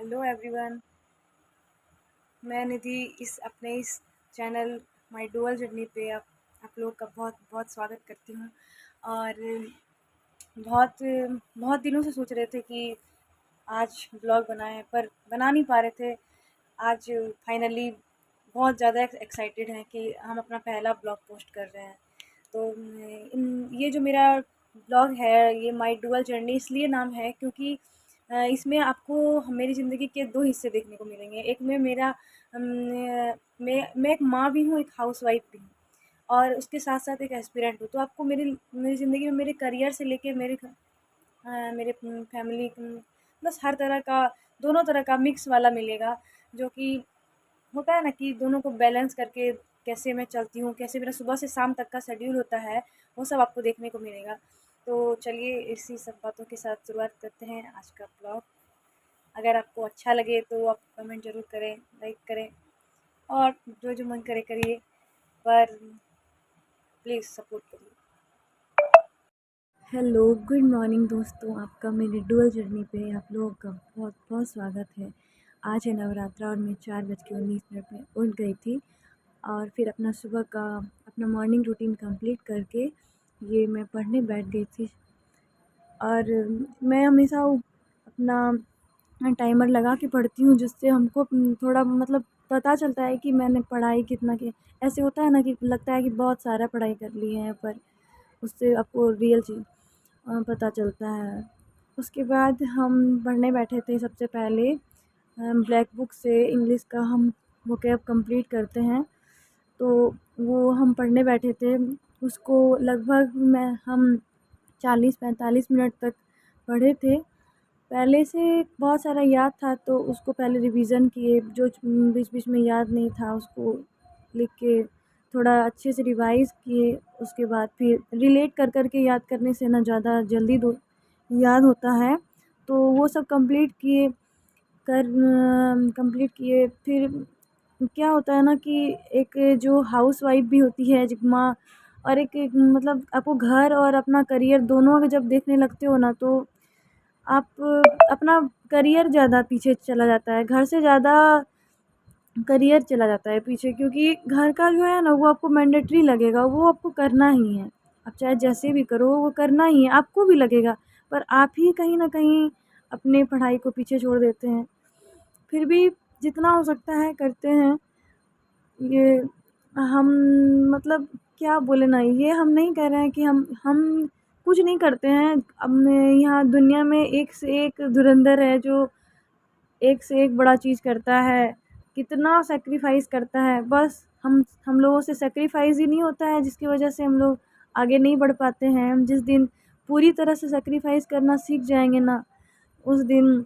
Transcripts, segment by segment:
Hello everyone. मैं निधि इस channel my dual journey पे आप लोग का बहुत बहुत स्वागत करती हूँ। और बहुत बहुत दिनों से सोच रहे थे कि आज ब्लॉग बनाएं पर बना नहीं पा रहे थे। आज फाइनली बहुत ज़्यादा एक्साइटेड हैं कि हम अपना पहला ब्लॉग पोस्ट कर रहे हैं। तो ये जो मेरा ब्लॉग है ये माय डुअल जर्नी इसलिए नाम है क्योंकि इसमें आपको मेरी ज़िंदगी के 2 हिस्से देखने को मिलेंगे। एक में मेरा मैं एक माँ भी हूँ, एक हाउसवाइफ़ भी हूँ और उसके साथ-साथ एक एस्पिरेंट हूँ। तो आपको मेरी मेरी ज़िंदगी में मेरे करियर से लेके मेरे फैमिली बस हर तरह का, दोनों तरह का मिक्स वाला मिलेगा, जो कि होता है ना कि दोनों को बैलेंस करके कैसे मैं चलती हूँ, कैसे मेरा सुबह से शाम तक का शेड्यूल होता है, वो सब आपको देखने को मिलेगा। तो चलिए इसी सब बातों के साथ शुरुआत करते हैं आज का ब्लॉग। अगर आपको अच्छा लगे तो आप कमेंट ज़रूर करें, लाइक करें और जो मन करे करिए, पर प्लीज़ सपोर्ट करिए। हेलो, गुड मॉर्निंग दोस्तों, आपका मेरी डुअल जर्नी पे आप लोगों का बहुत बहुत स्वागत है। आज है नवरात्रा और मैं 4:19 में उठ गई थी और फिर अपना सुबह का अपना मॉर्निंग रूटीन कंप्लीट करके ये मैं पढ़ने बैठ गई थी। और मैं हमेशा अपना टाइमर लगा के पढ़ती हूँ, जिससे हमको थोड़ा मतलब पता चलता है कि मैंने पढ़ाई कितना की। ऐसे होता है ना कि लगता है कि बहुत सारा पढ़ाई कर ली है, पर उससे आपको रियल चीज़ पता चलता है। उसके बाद हम पढ़ने बैठे थे। सबसे पहले ब्लैक बुक से इंग्लिश का हम वोकैब कंप्लीट करते हैं, तो वो हम पढ़ने बैठे थे। उसको लगभग मैं हम 40-45 मिनट तक पढ़े थे। पहले से बहुत सारा याद था तो उसको पहले रिवीज़न किए, जो बीच-बीच में याद नहीं था उसको लिख के थोड़ा अच्छे से रिवाइज़ किए। उसके बाद फिर रिलेट कर के याद करने से ना ज़्यादा जल्दी याद होता है। तो वो सब कंप्लीट किए। फिर क्या होता है ना कि एक जो हाउसवाइफ़ भी होती है माँ, और एक मतलब आपको घर और अपना करियर दोनों अगर जब देखने लगते हो ना, तो आप अपना करियर ज़्यादा पीछे चला जाता है, घर से ज़्यादा करियर चला जाता है पीछे, क्योंकि घर का जो है ना वो आपको मैंडेटरी लगेगा, वो आपको करना ही है। आप चाहे जैसे भी करो वो करना ही है, आपको भी लगेगा, पर आप ही कहीं न कहीं अपने पढ़ाई को पीछे छोड़ देते हैं। फिर भी जितना हो सकता है करते हैं। ये हम मतलब क्या बोले ना, ये हम नहीं कह रहे हैं कि हम कुछ नहीं करते हैं। अब यहाँ दुनिया में एक से एक धुरंधर है जो एक से एक बड़ा चीज़ करता है, कितना सैक्रिफ़ाइस करता है। बस हम लोगों से सैक्रिफ़ाइस ही नहीं होता है, जिसकी वजह से हम लोग आगे नहीं बढ़ पाते हैं। हम जिस दिन पूरी तरह से सैक्रिफ़ाइस करना सीख जाएँगे ना, उस दिन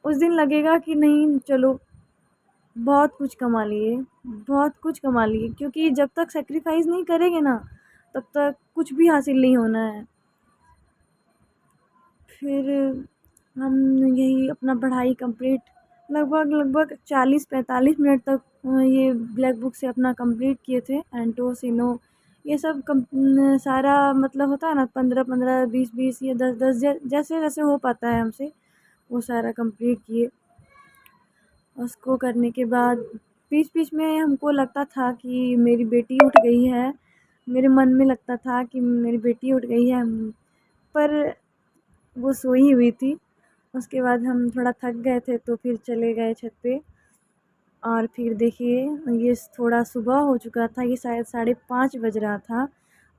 उस दिन लगेगा कि नहीं चलो बहुत कुछ कमा लिए, बहुत कुछ कमा लिए, क्योंकि जब तक सैक्रिफ़ाइस नहीं करेंगे ना, तब तक कुछ भी हासिल नहीं होना है। फिर हम यही अपना पढ़ाई कंप्लीट लगभग 40-45 मिनट तक ये ब्लैक बुक से अपना कंप्लीट किए थे। एंटो, सिनो ये सब सारा मतलब होता है ना 15-15, 20-20 या 10-10 जैसे-जैसे हो पाता है हमसे, वो सारा कंप्लीट किए। उसको करने के बाद बीच-बीच में हमको लगता था कि मेरी बेटी उठ गई है। मेरे मन में लगता था कि मेरी बेटी उठ गई है, पर वो सोई हुई थी। उसके बाद हम थोड़ा थक गए थे तो फिर चले गए छत पे। और फिर देखिए ये थोड़ा सुबह हो चुका था, ये शायद 5:30 बज रहा था।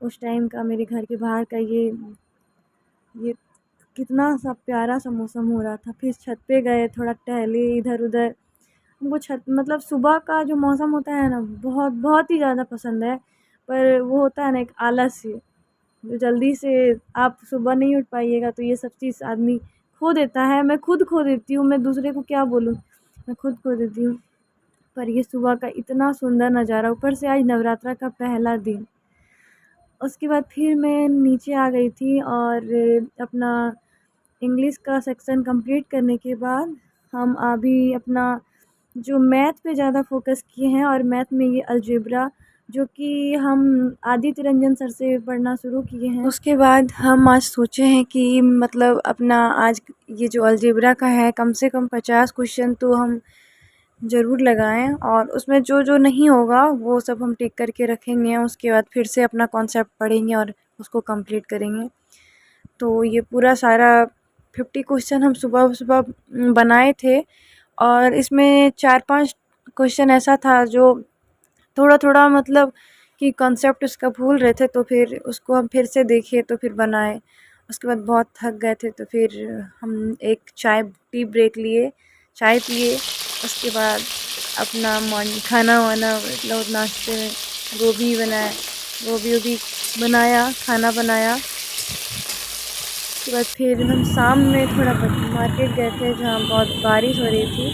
उस टाइम का मेरे घर के बाहर का ये कितना सा प्यारा सा मौसम हो रहा था। फिर छत पे गए, थोड़ा टहले इधर-उधर। हमको छत मतलब सुबह का जो मौसम होता है ना, बहुत बहुत ही ज़्यादा पसंद है। पर वो होता है ना एक आलस से, जो जल्दी से आप सुबह नहीं उठ पाइएगा तो ये सब चीज़ आदमी खो देता है। मैं खुद खो देती हूँ, मैं दूसरे को क्या बोलूँ, मैं खुद खो देती हूँ। पर ये सुबह का इतना सुंदर नज़ारा, ऊपर से आज नवरात्रा का पहला दिन। उसके बाद फिर मैं नीचे आ गई थी और अपना इंग्लिश का सेक्शन कंप्लीट करने के बाद हम अभी अपना जो मैथ पे ज़्यादा फ़ोकस किए हैं, और मैथ में ये अलजेब्रा जो कि हम आदित्य रंजन सर से पढ़ना शुरू किए हैं। उसके बाद हम आज सोचे हैं कि मतलब अपना आज ये जो अलजेब्रा का है कम से कम 50 क्वेश्चन तो हम ज़रूर लगाएं, और उसमें जो जो नहीं होगा वो सब हम टिक करके रखेंगे। उसके बाद फिर से अपना कॉन्सेप्ट पढ़ेंगे और उसको कंप्लीट करेंगे। तो ये पूरा सारा 50 क्वेश्चन हम सुबह सुबह बनाए थे, और इसमें 4-5 क्वेश्चन ऐसा था जो थोड़ा थोड़ा मतलब कि कॉन्सेप्ट उसका भूल रहे थे, तो फिर उसको हम फिर से देखे तो फिर बनाए। उसके बाद बहुत थक गए थे तो फिर हम एक टी ब्रेक लिए, चाय पिए। उसके बाद अपना मॉर्निंग खाना वाना मतलब नाश्ते में गोभी बनाया, गोभी वोभी बनाया, खाना बनाया। उसके बाद फिर हम शाम में थोड़ा मार्केट गए थे जहाँ बहुत बारिश हो रही थी,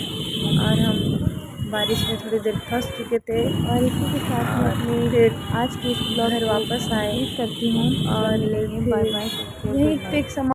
और हम बारिश में थोड़ी देर फंस चुके थे। और इसी के साथ मैं अपनी फिर आज की इस ब्लॉग घर वापस आए करती हूँ, और फिर यही पे एक